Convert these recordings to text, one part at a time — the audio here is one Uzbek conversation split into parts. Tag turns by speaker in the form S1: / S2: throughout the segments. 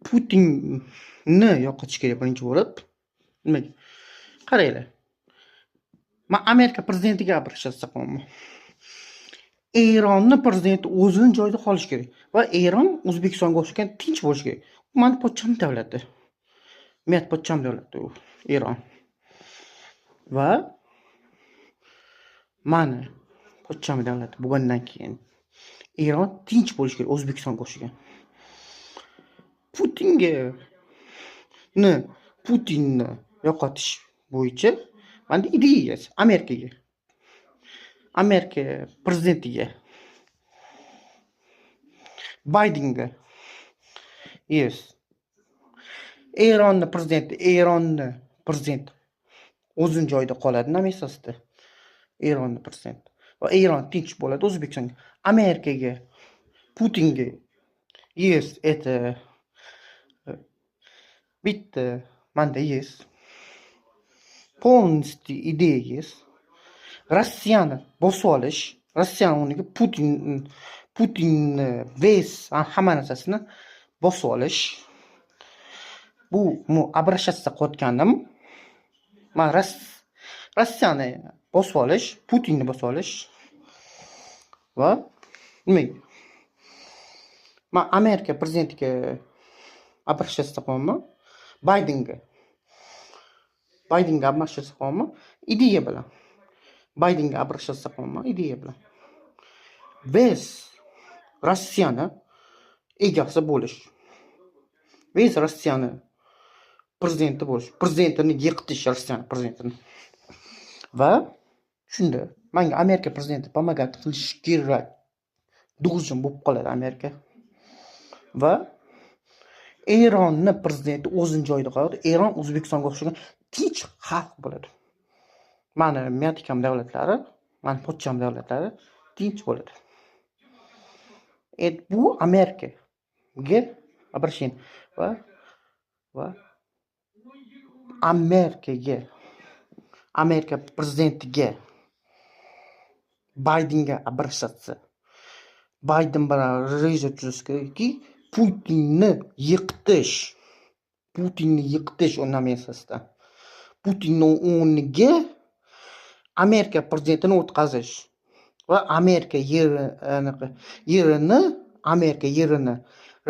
S1: Putinni yo'qotish kerak birinchi bo'lib. Nimaga? Qaranglar. Men Amerika prezidentiga gapirishsa qo'yman. Eronning prezidenti o'zining joyida qolishi kerak va Eron O'zbekistonga o'xshagan tinch bo'lishi kerak. Bu meni pochcham davlati. Men pochcham davlati u Eron. Va mani pochcham davlati bo'lgandan keyin Eron tinch bo'lishi kerak O'zbekistonga o'xshagan. Putinni yo'qotish bo'yicha menda ideyasi Amerika prezidentiga Baydenga Eronning prezidenti o'zining joyida qoladi nima asosida Eronning prezidenti va Eron tinch bo'ladi O'zbekistonga Amerikaga Putinga это bitta manda полностью ideya Rossiyani bosib olish Rossiyani o'rniga Putinni hamma narsasini bosib olish bu обращаться qilayotganim men Rossiyani bosib olish Putinni bosib olish va nimaga men Amerika prezidentiga обращаться qilaman Baydenga обращаться qilaman ideya bilan Baydenga обращаться qilaman ideya bilan biz Rossiyani egasi bo'lish biz Rossiyani prezidenti bo'lish prezidentini yiqitish Rossiyani prezidentini va shunda menga Amerika prezidenti помогать qilish kerak должен bo'lib qoladi Amerika va Eronning prezidenti o'zining joyida qoladi Eron O'zbekistonga o'xshagan tinch xalq bo'ladi mani miyatikam davlatlari mani pochcham davlatlari tinch bo'ladi bu Amerikaga обращение va Amerika prezidentiga Baydenga обращаться Bayden bilan reja tuzish kerakki Putinni yiqitish o'rnami asosida Putinning o'rniga Amerika prezidentini o'tkazish va Amerika yerini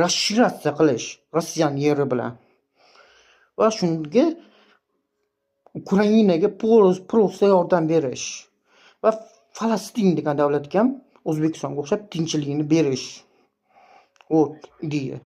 S1: расширяться qilish Rossiyaning yeri bilan va shunga Ukrainaga просто yordam berish va Falastin degan davlatga ham O'zbekistonga o'xshab tinchligini berish. O ideya.